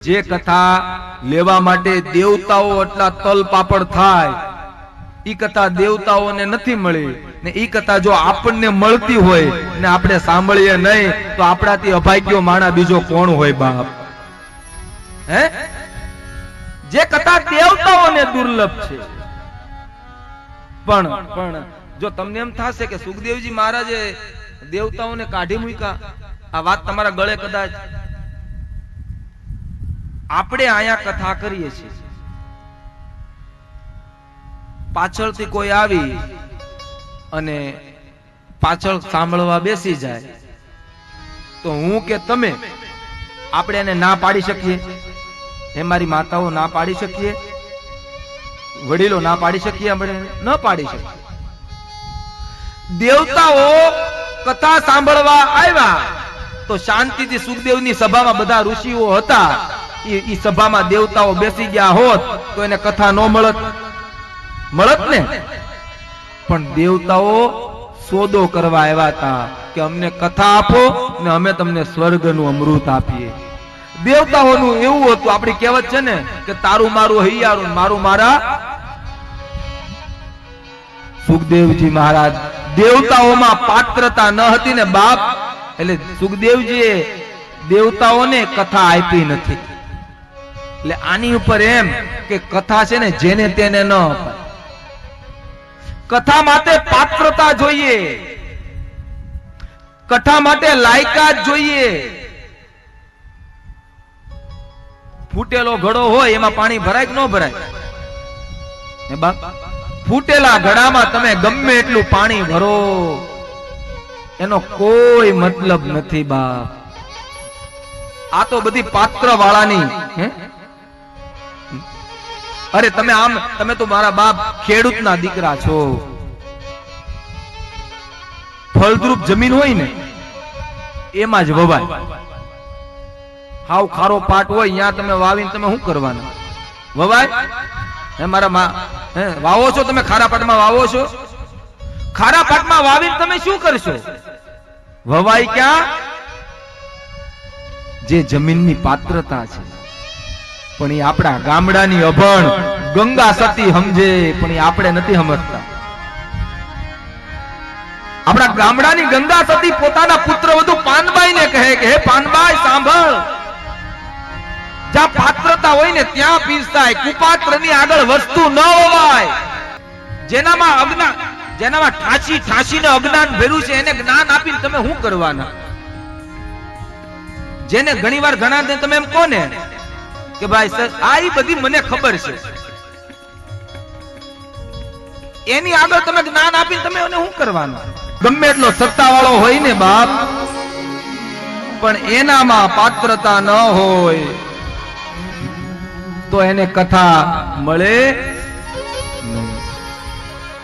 જે કથા લેવા માટે દેવતાઓ એટલા તલ પાપડ થાય, ઈ કથા દેવતાઓને નથી મળી ને ઈ કથા જો આપણને મળતી હોય ને આપણે સાંભળીએ નહીં તો આપણાથી અભાગ્યો માણા બીજો કોણ હોય બાપ? હે? જે કથા દેવતાઓને દુર્લભ છે, પણ જો તમને એમ થશે કે સુખદેવજી મહારાજે દેવતાઓને કાઢી મૂક્યા, આ વાત તમારા ગળે કદાચ આપણે આયા કથા કરીએ છીએ, પાછળથી કોઈ આવી અને પાછળ સાંભળવા બેસી જાય તો હું કે તમે આપણે એને ના પાડી શકીએ? એ મારી માતાઓ ના પાડી શકીએ? વડીલો ના પાડી શકીએ? આપણે ન પાડી શકીએ. દેવતાઓ કથા સાંભળવા આવ્યા તો શાંતિથી સુખદેવની સભામાં બધા ઋષિઓ હતા, ઈ સભામાં દેવતાઓ બેસી ગયા હોત તો એને કથા ન મળત ને. પણ દેવતાઓ સોદો કરવા આવ્યા હતા કે અમને કથા આપો ને અમે તમને સ્વર્ગનું અમૃત આપીએ. દેવતાઓનું એવું હતું, આપણી કહેવત છે ને કે તારું મારું હૈયારું, મારું મારા. સુખદેવજી મહારાજ દેવતાઓમાં પાત્રતા ન હતી ને બાપ, એટલે સુખદેવજીએ દેવતાઓને કથા આપી નથી. એટલે આની ઉપર એમ કે કથા છે ને જેને તેને ન અપાય. કથા માટે પાત્રતા જોઈએ, કથા માટે લાયકાત જોઈએ. ફૂટેલો ઘડો હોય એમાં પાણી ભરાય કે ન ભરાય? હે બાપ, ફૂટેલા ઘડામાં તમે ગમે એટલું પાણી ભરો એનો કોઈ મતલબ નથી બાપ. આ તો બધી પાત્ર વાળાની. અરે તમે તો મારા બાપ ખેડૂતના દીકરા છો. ફળદ્રુપ જમીન હોય ને એમાં જ વવાય. હાવ ખારો પાટ હોય ત્યાં તમે વાવીને તમે શું કરવાના? વવાય? હે મારા વાવો છો તમે? ખારા પાટમાં વાવો છો? ખારા પાટમાં વાવીને તમે શું કરશો? વવાય ક્યાં? જે જમીનની પાત્રતા છે. પણ એ આપણા ગામડાની અભણ ગંગા સતી સમજે, પણ એ આપણે નથી સમજતા. આપણા ગામડાની ગંગા સતી પોતાના પુત્ર વધુ પાનબાઈ ને કહે કે હે પાનબાઈ સાંભળ, જ્યાં પાત્રતા હોય ને ત્યાં પીરસાય, કુપાત્રની આગળ વસ્તુ ન હોવાય. જેનામાં ઠાંસીને અજ્ઞાન ભર્યું છે એને જ્ઞાન આપીને તમે શું કરવાના? જેને ઘણીવાર ઘણા તમે એમ કહો ને કે ભાઈ સર આ બધી મને ખબર છે, એની આગળ તમે જ્ઞાન આપીને તમે એને શું કરવાના? ગમે એટલો સત્તાવાળો હોય ને બાપ, પણ એનામાં પાત્રતા ન હોય તો એને કથા મળે